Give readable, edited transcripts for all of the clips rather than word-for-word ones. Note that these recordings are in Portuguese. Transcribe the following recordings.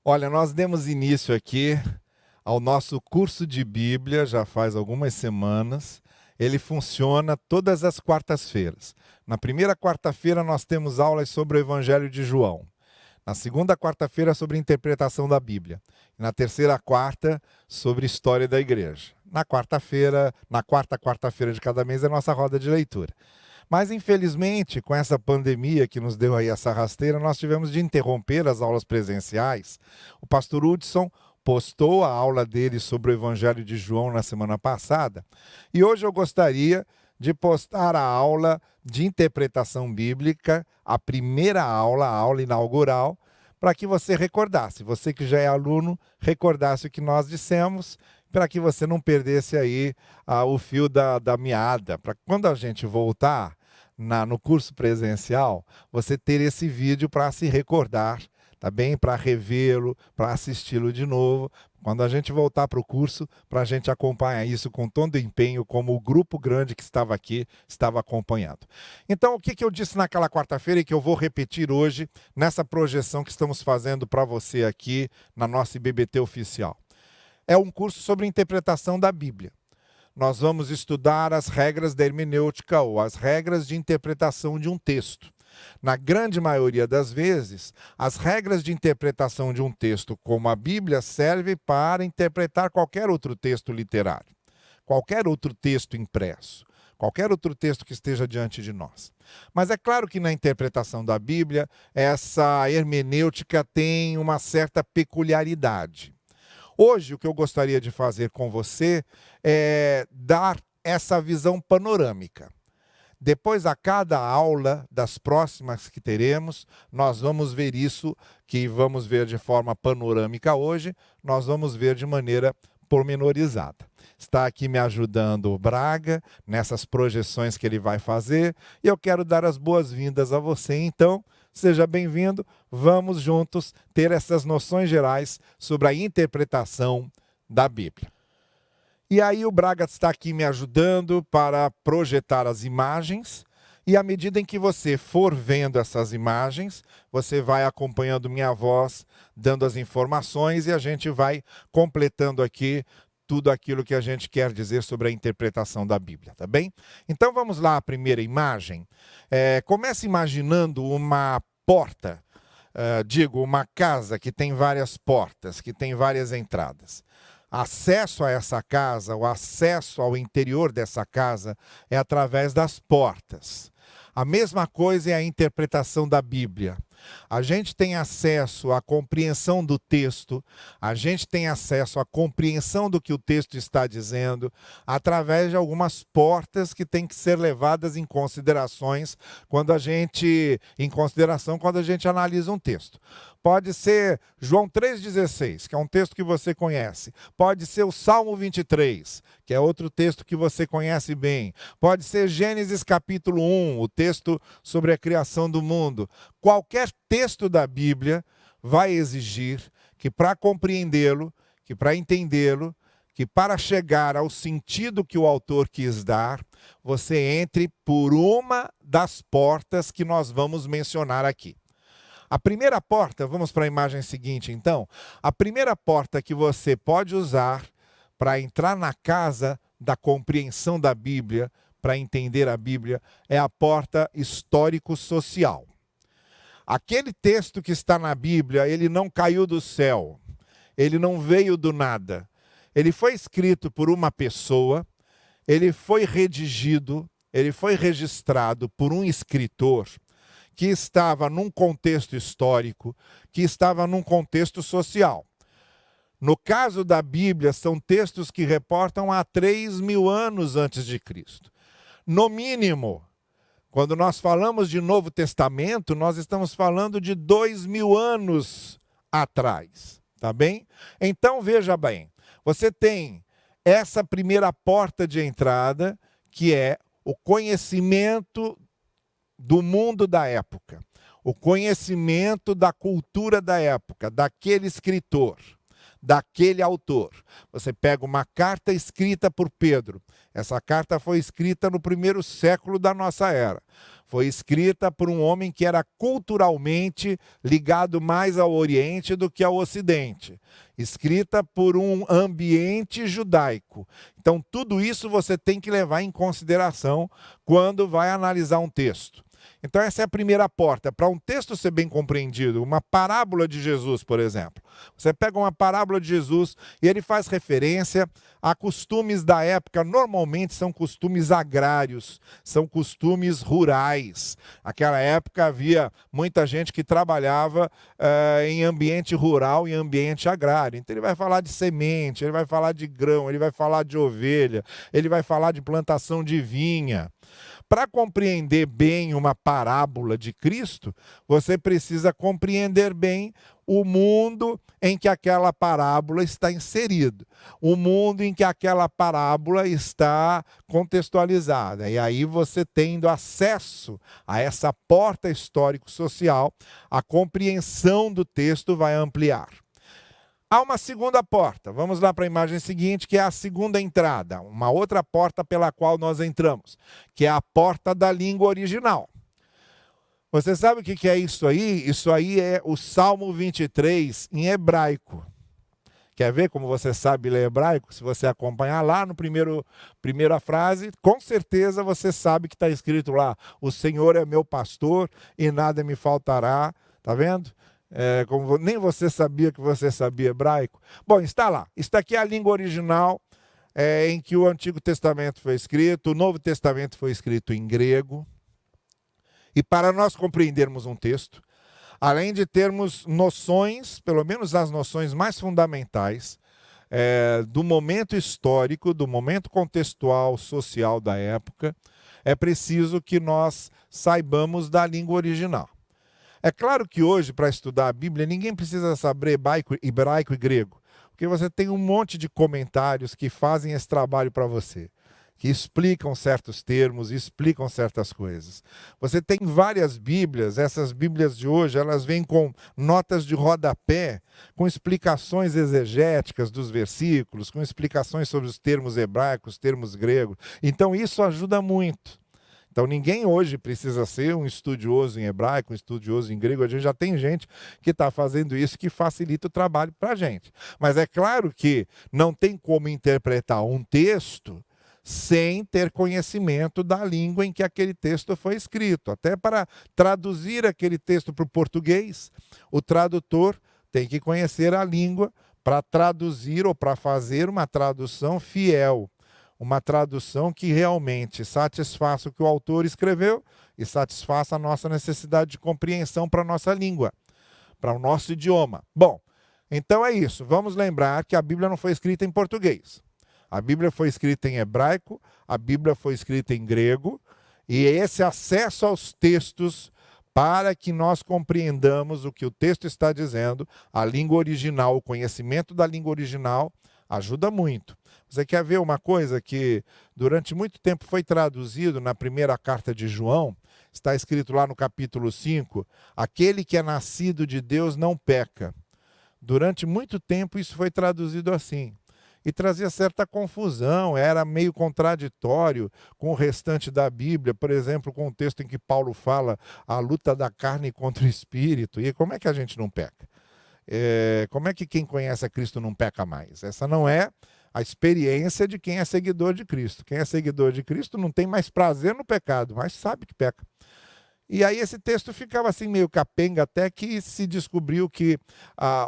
Olha, nós demos início aqui ao nosso curso de Bíblia já faz algumas semanas. Ele funciona todas as quartas-feiras. Na primeira quarta-feira nós temos aulas sobre o Evangelho de João. Na segunda quarta-feira sobre interpretação da Bíblia. E na terceira quarta sobre história da igreja. Na quarta quarta-feira de cada mês é a nossa roda de leitura. Mas, infelizmente, com essa pandemia que nos deu aí essa rasteira, nós tivemos de interromper as aulas presenciais. O pastor Hudson postou a aula dele sobre o Evangelho de João na semana passada. E hoje eu gostaria de postar a aula de interpretação bíblica, a primeira aula, a aula inaugural, para que você recordasse, você que já é aluno, recordasse o que nós dissemos, para que você não perdesse aí o fio da meada, para quando a gente voltar no curso presencial, você ter esse vídeo para se recordar, tá bem? Para revê-lo, para assisti-lo de novo, quando a gente voltar para o curso, para a gente acompanhar isso com todo empenho, como o grupo grande que estava aqui estava acompanhando. Então, o que eu disse naquela quarta-feira e que eu vou repetir hoje, nessa projeção que estamos fazendo para você aqui na nossa IBBT oficial? É um curso sobre interpretação da Bíblia. Nós vamos estudar as regras da hermenêutica ou as regras de interpretação de um texto. Na grande maioria das vezes, as regras de interpretação de um texto, como a Bíblia, servem para interpretar qualquer outro texto literário, qualquer outro texto impresso, qualquer outro texto que esteja diante de nós. Mas é claro que na interpretação da Bíblia, essa hermenêutica tem uma certa peculiaridade. Hoje, o que eu gostaria de fazer com você é dar essa visão panorâmica. Depois, a cada aula das próximas que teremos, nós vamos ver isso, que vamos ver de forma panorâmica hoje, nós vamos ver de maneira pormenorizada. Está aqui me ajudando o Braga, nessas projeções que ele vai fazer, e eu quero dar as boas-vindas a você, então, seja bem-vindo, vamos juntos ter essas noções gerais sobre a interpretação da Bíblia. E aí o Braga está aqui me ajudando para projetar as imagens, e à medida em que você for vendo essas imagens, você vai acompanhando minha voz, dando as informações, e a gente vai completando aqui tudo aquilo que a gente quer dizer sobre a interpretação da Bíblia, tá bem? Então vamos lá, a primeira imagem. Comece imaginando uma porta, uma casa que tem várias portas, que tem várias entradas. Acesso a essa casa, o acesso ao interior dessa casa é através das portas. A mesma coisa é a interpretação da Bíblia. A gente tem acesso à compreensão do texto, a gente tem acesso à compreensão do que o texto está dizendo, através de algumas portas que têm que ser levadas em consideração quando a gente analisa um texto. Pode ser João 3,16, que é um texto que você conhece. Pode ser o Salmo 23, que é outro texto que você conhece bem. Pode ser Gênesis capítulo 1, o texto sobre a criação do mundo. Qualquer texto da Bíblia vai exigir que para compreendê-lo, que para entendê-lo, que para chegar ao sentido que o autor quis dar, você entre por uma das portas que nós vamos mencionar aqui. A primeira porta, vamos para a imagem seguinte então, a primeira porta que você pode usar para entrar na casa da compreensão da Bíblia, para entender a Bíblia, é a porta histórico-social. Aquele texto que está na Bíblia, ele não caiu do céu, ele não veio do nada. Ele foi escrito por uma pessoa, ele foi redigido, ele foi registrado por um escritor que estava num contexto histórico, que estava num contexto social. No caso da Bíblia, são textos que reportam a 3.000 anos antes de Cristo. No mínimo, quando nós falamos de Novo Testamento, nós estamos falando de 2.000 anos atrás, tá bem? Então, veja bem, você tem essa primeira porta de entrada, que é o conhecimento do mundo da época, o conhecimento da cultura da época, daquele escritor, daquele autor. Você pega uma carta escrita por Pedro. Essa carta foi escrita no primeiro século da nossa era. Foi escrita por um homem que era culturalmente ligado mais ao Oriente do que ao Ocidente. Escrita por um ambiente judaico. Então, tudo isso você tem que levar em consideração quando vai analisar um texto. Então, essa é a primeira porta. Para um texto ser bem compreendido, uma parábola de Jesus, por exemplo. Você pega uma parábola de Jesus e ele faz referência a costumes da época. Normalmente são costumes agrários, são costumes rurais. Naquela época havia muita gente que trabalhava em ambiente rural e ambiente agrário. Então ele vai falar de semente, ele vai falar de grão, ele vai falar de ovelha, ele vai falar de plantação de vinha. Para compreender bem uma parábola de Cristo, você precisa compreender bem o mundo em que aquela parábola está inserido, o mundo em que aquela parábola está contextualizada. E aí você tendo acesso a essa porta histórico-social, a compreensão do texto vai ampliar. Há uma segunda porta, vamos lá para a imagem seguinte, que é a segunda entrada, uma outra porta pela qual nós entramos, que é a porta da língua original. Você sabe o que é isso aí? Isso aí é o Salmo 23 em hebraico. Quer ver como você sabe ler hebraico? Se você acompanhar lá no primeira frase, com certeza você sabe que está escrito lá: o Senhor é meu pastor e nada me faltará. Está vendo? Como nem você sabia que você sabia hebraico. Bom, está lá. Está aqui a língua original em que o Antigo Testamento foi escrito, o Novo Testamento foi escrito em grego. E para nós compreendermos um texto, além de termos noções, pelo menos as noções mais fundamentais, do momento histórico, do momento contextual, social da época, é preciso que nós saibamos da língua original. É claro que hoje, para estudar a Bíblia, ninguém precisa saber hebraico e grego, porque você tem um monte de comentários que fazem esse trabalho para você, que explicam certos termos, explicam certas coisas. Você tem várias Bíblias, essas Bíblias de hoje, elas vêm com notas de rodapé, com explicações exegéticas dos versículos, com explicações sobre os termos hebraicos, termos gregos. Então isso ajuda muito. Então ninguém hoje precisa ser um estudioso em hebraico, um estudioso em grego. A gente já tem gente que está fazendo isso, que facilita o trabalho para a gente. Mas é claro que não tem como interpretar um texto sem ter conhecimento da língua em que aquele texto foi escrito. Até para traduzir aquele texto para o português, o tradutor tem que conhecer a língua para traduzir ou para fazer uma tradução fiel. Uma tradução que realmente satisfaça o que o autor escreveu e satisfaça a nossa necessidade de compreensão para a nossa língua, para o nosso idioma. Bom, então é isso. Vamos lembrar que a Bíblia não foi escrita em português. A Bíblia foi escrita em hebraico, a Bíblia foi escrita em grego, e esse acesso aos textos para que nós compreendamos o que o texto está dizendo, a língua original, o conhecimento da língua original, ajuda muito. Você quer ver uma coisa que durante muito tempo foi traduzido na primeira carta de João? Está escrito lá no capítulo 5, aquele que é nascido de Deus não peca. Durante muito tempo isso foi traduzido assim. E trazia certa confusão, era meio contraditório com o restante da Bíblia, por exemplo, com o texto em que Paulo fala a luta da carne contra o espírito. E como é que a gente não peca? Como é que quem conhece a Cristo não peca mais? Essa não é a experiência de quem é seguidor de Cristo. Quem é seguidor de Cristo não tem mais prazer no pecado, mas sabe que peca. E aí esse texto ficava assim meio capenga, até que se descobriu que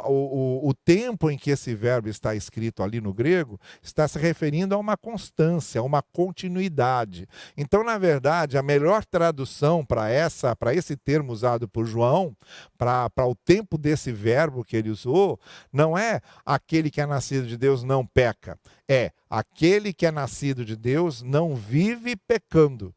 o tempo em que esse verbo está escrito ali no grego está se referindo a uma constância, a uma continuidade. Então, na verdade, a melhor tradução para esse termo usado por João, para o tempo desse verbo que ele usou, não é aquele que é nascido de Deus não peca, é aquele que é nascido de Deus não vive pecando.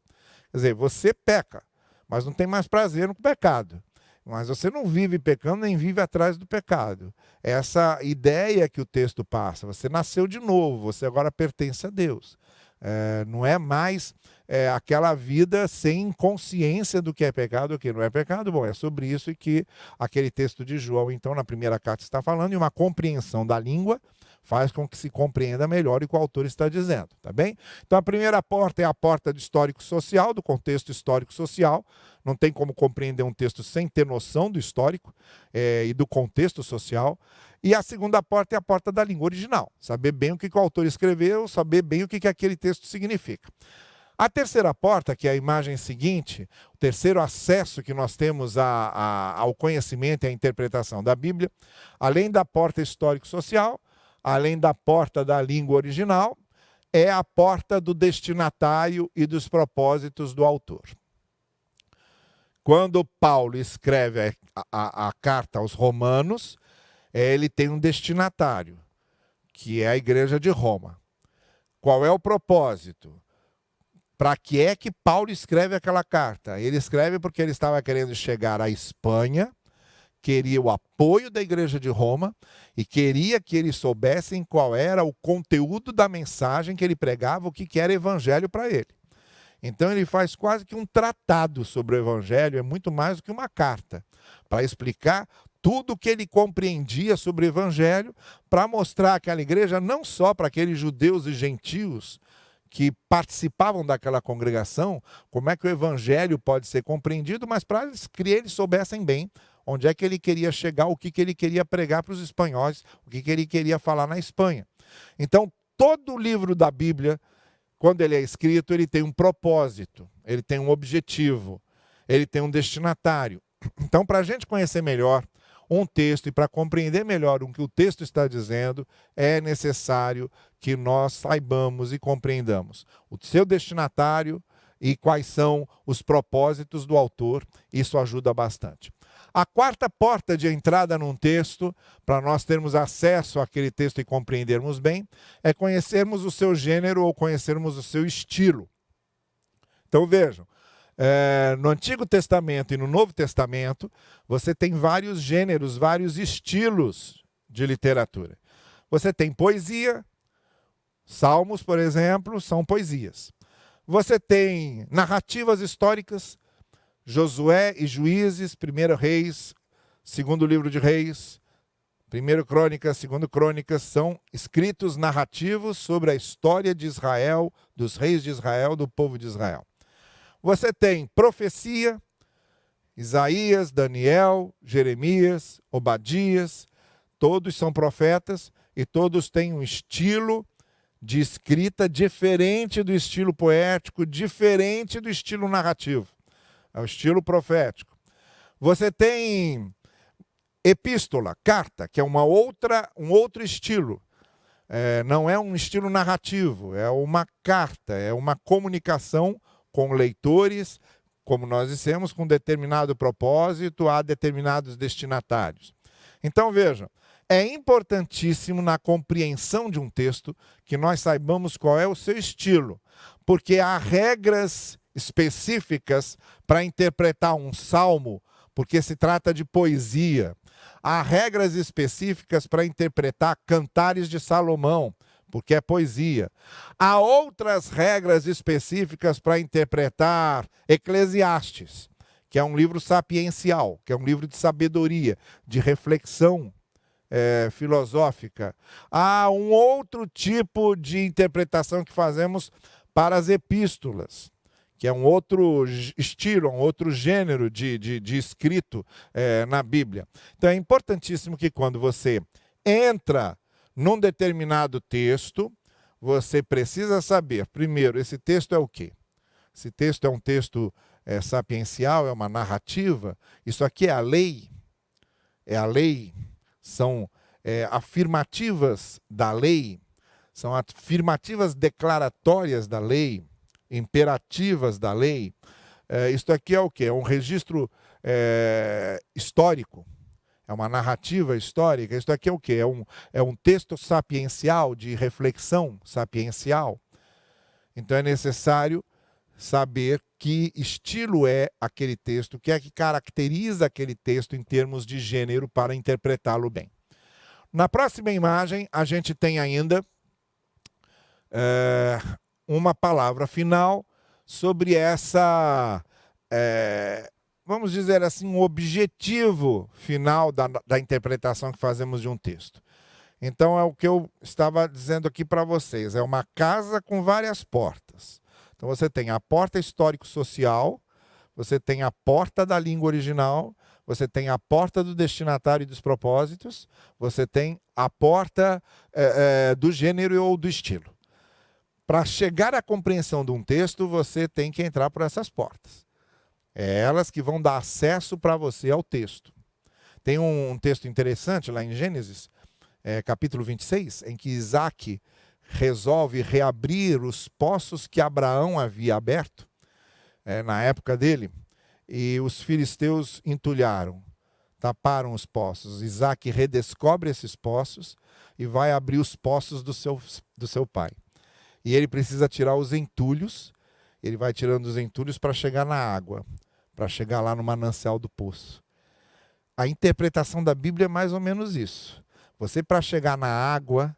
Quer dizer, você peca, mas não tem mais prazer no pecado. Mas você não vive pecando, nem vive atrás do pecado. Essa ideia que o texto passa, você nasceu de novo, você agora pertence a Deus. Não é mais aquela vida sem consciência do que é pecado e o que não é pecado. Bom, é sobre isso que aquele texto de João, então, na primeira carta está falando, e uma compreensão da língua faz com que se compreenda melhor o que o autor está dizendo, tá bem? Então, a primeira porta é a porta do histórico-social, do contexto histórico-social. Não tem como compreender um texto sem ter noção do histórico e do contexto social. E a segunda porta é a porta da língua original. Saber bem o que o autor escreveu, saber bem o que aquele texto significa. A terceira porta, que é a imagem seguinte, o terceiro acesso que nós temos ao conhecimento e à interpretação da Bíblia, além da porta histórico-social, além da porta da língua original, é a porta do destinatário e dos propósitos do autor. Quando Paulo escreve a carta aos Romanos, ele tem um destinatário, que é a Igreja de Roma. Qual é o propósito? Para que é que Paulo escreve aquela carta? Ele escreve porque ele estava querendo chegar à Espanha, queria o apoio da Igreja de Roma e queria que eles soubessem qual era o conteúdo da mensagem que ele pregava, o que era evangelho para ele. Então ele faz quase que um tratado sobre o evangelho, é muito mais do que uma carta, para explicar tudo o que ele compreendia sobre o evangelho, para mostrar àquela igreja, não só para aqueles judeus e gentios que participavam daquela congregação, como é que o evangelho pode ser compreendido, mas para que eles soubessem bem onde é que ele queria chegar, o que ele queria pregar para os espanhóis, o que ele queria falar na Espanha. Então, todo o livro da Bíblia, quando ele é escrito, ele tem um propósito, ele tem um objetivo, ele tem um destinatário. Então, para a gente conhecer melhor um texto e para compreender melhor o que o texto está dizendo, é necessário que nós saibamos e compreendamos o seu destinatário e quais são os propósitos do autor. Isso ajuda bastante. A quarta porta de entrada num texto, para nós termos acesso àquele texto e compreendermos bem, é conhecermos o seu gênero ou conhecermos o seu estilo. Então vejam, no Antigo Testamento e no Novo Testamento, você tem vários gêneros, vários estilos de literatura. Você tem poesia, Salmos, por exemplo, são poesias. Você tem narrativas históricas, Josué e Juízes, 1 Reis, 2 livro de Reis, 1 Crônicas, 2 Crônicas, são escritos narrativos sobre a história de Israel, dos reis de Israel, do povo de Israel. Você tem profecia, Isaías, Daniel, Jeremias, Obadias, todos são profetas e todos têm um estilo de escrita diferente do estilo poético, diferente do estilo narrativo. É o estilo profético. Você tem epístola, carta, que é um outro estilo. Não é um estilo narrativo, é uma carta, é uma comunicação com leitores, como nós dissemos, com determinado propósito, a determinados destinatários. Então vejam, é importantíssimo na compreensão de um texto que nós saibamos qual é o seu estilo, porque há regras específicas para interpretar um salmo, porque se trata de poesia. Há regras específicas para interpretar Cantares de Salomão, porque é poesia. Há outras regras específicas para interpretar Eclesiastes, que é um livro sapiencial, que é um livro de sabedoria, de reflexão filosófica. Há um outro tipo de interpretação que fazemos para as epístolas, que é um outro estilo, um outro gênero de escrito na Bíblia. Então é importantíssimo que quando você entra num determinado texto, você precisa saber, primeiro, esse texto é o quê? Esse texto é um texto sapiencial, é uma narrativa, isso aqui é a lei, são afirmativas da lei, são afirmativas declaratórias da lei, imperativas da lei. Isto aqui é o quê? É um registro histórico, é uma narrativa histórica. Isto aqui é o quê? É um texto sapiencial, de reflexão sapiencial. Então é necessário saber que estilo é aquele texto, o que é que caracteriza aquele texto em termos de gênero para interpretá-lo bem. Na próxima imagem, a gente tem ainda uma palavra final sobre essa, vamos dizer assim, um objetivo final da interpretação que fazemos de um texto. Então é o que eu estava dizendo aqui para vocês, é uma casa com várias portas. Então você tem a porta histórico-social, você tem a porta da língua original, você tem a porta do destinatário e dos propósitos, você tem a porta do gênero ou do estilo. Para chegar à compreensão de um texto, você tem que entrar por essas portas. É elas que vão dar acesso para você ao texto. Tem um texto interessante lá em Gênesis, capítulo 26, em que Isaac resolve reabrir os poços que Abraão havia aberto, na época dele, e os filisteus entulharam, taparam os poços. Isaac redescobre esses poços e vai abrir os poços do seu pai. E ele precisa tirar os entulhos, ele vai tirando os entulhos para chegar na água, para chegar lá no manancial do poço. A interpretação da Bíblia é mais ou menos isso. Você, para chegar na água,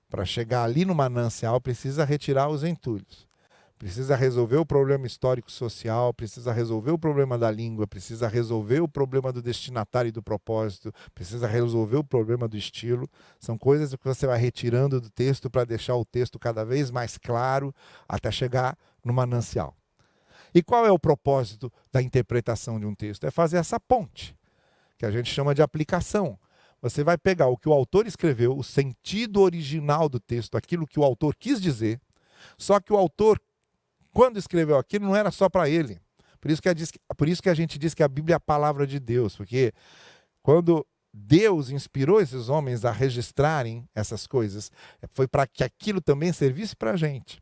para chegar ali no manancial, precisa retirar os entulhos. Precisa resolver o problema histórico-social, precisa resolver o problema da língua, precisa resolver o problema do destinatário e do propósito, precisa resolver o problema do estilo. São coisas que você vai retirando do texto para deixar o texto cada vez mais claro até chegar no manancial. E qual é o propósito da interpretação de um texto? É fazer essa ponte, que a gente chama de aplicação. Você vai pegar o que o autor escreveu, o sentido original do texto, aquilo que o autor quis dizer, só que o autor, quando escreveu aquilo, não era só para ele. Por isso que a gente diz que a Bíblia é a palavra de Deus, porque quando Deus inspirou esses homens a registrarem essas coisas, foi para que aquilo também servisse para a gente.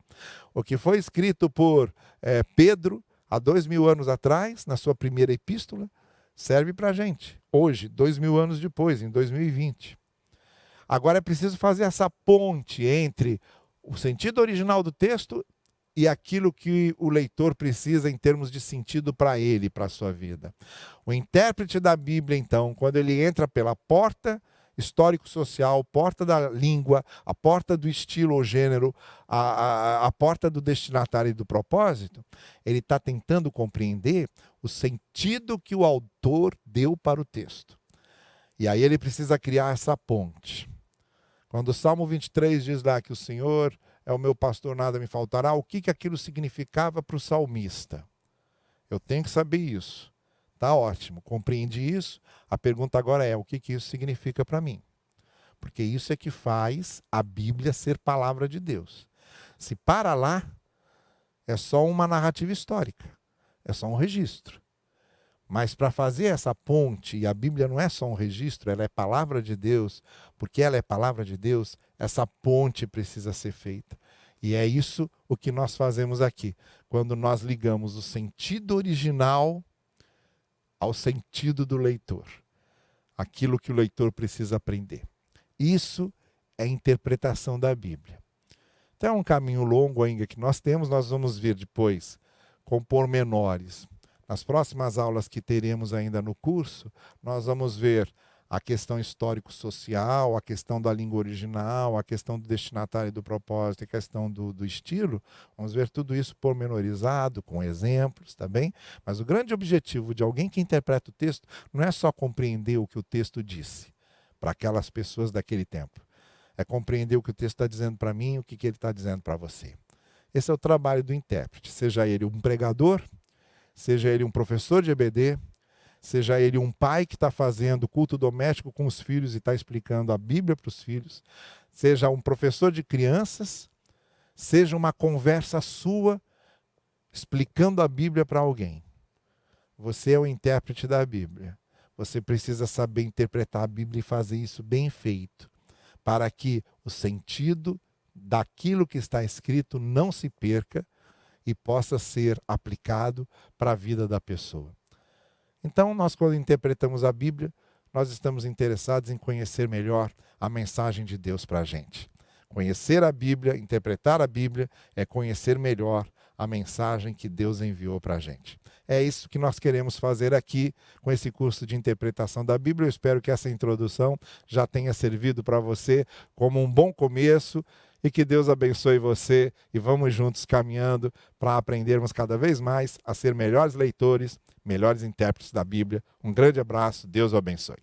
O que foi escrito por Pedro há 2000 anos atrás, na sua primeira epístola, serve para a gente, hoje, 2000 anos depois, em 2020. Agora é preciso fazer essa ponte entre o sentido original do texto e aquilo que o leitor precisa em termos de sentido para ele, para a sua vida. O intérprete da Bíblia, então, quando ele entra pela porta histórico-social, porta da língua, a porta do estilo ou gênero, a porta do destinatário e do propósito, ele está tentando compreender o sentido que o autor deu para o texto. E aí ele precisa criar essa ponte. Quando o Salmo 23 diz lá que o Senhor é o meu pastor, nada me faltará, o que aquilo significava para o salmista? Eu tenho que saber isso. Tá ótimo, compreendi isso. A pergunta agora é, o que isso significa para mim? Porque isso é que faz a Bíblia ser palavra de Deus. Se para lá, é só uma narrativa histórica, é só um registro. Mas para fazer essa ponte, e a Bíblia não é só um registro, ela é palavra de Deus, porque ela é palavra de Deus, essa ponte precisa ser feita. E é isso o que nós fazemos aqui, quando nós ligamos o sentido original ao sentido do leitor, aquilo que o leitor precisa aprender. Isso é interpretação da Bíblia. Então é um caminho longo ainda que nós temos, nós vamos ver depois com pormenores. Nas próximas aulas que teremos ainda no curso, nós vamos ver a questão histórico-social, a questão da língua original, a questão do destinatário e do propósito, a questão do estilo. Vamos ver tudo isso pormenorizado, com exemplos, tá bem? Mas o grande objetivo de alguém que interpreta o texto não é só compreender o que o texto disse para aquelas pessoas daquele tempo. É compreender o que o texto está dizendo para mim e o que ele está dizendo para você. Esse é o trabalho do intérprete, seja ele um pregador, seja ele um professor de EBD, seja ele um pai que está fazendo culto doméstico com os filhos e está explicando a Bíblia para os filhos, seja um professor de crianças, seja uma conversa sua explicando a Bíblia para alguém. Você é o intérprete da Bíblia. Você precisa saber interpretar a Bíblia e fazer isso bem feito, para que o sentido daquilo que está escrito não se perca e possa ser aplicado para a vida da pessoa. Então, nós quando interpretamos a Bíblia, nós estamos interessados em conhecer melhor a mensagem de Deus para a gente. Conhecer a Bíblia, interpretar a Bíblia, é conhecer melhor a mensagem que Deus enviou para a gente. É isso que nós queremos fazer aqui com esse curso de interpretação da Bíblia. Eu espero que essa introdução já tenha servido para você como um bom começo e que Deus abençoe você e vamos juntos caminhando para aprendermos cada vez mais a ser melhores leitores, melhores intérpretes da Bíblia. Um grande abraço, Deus o abençoe.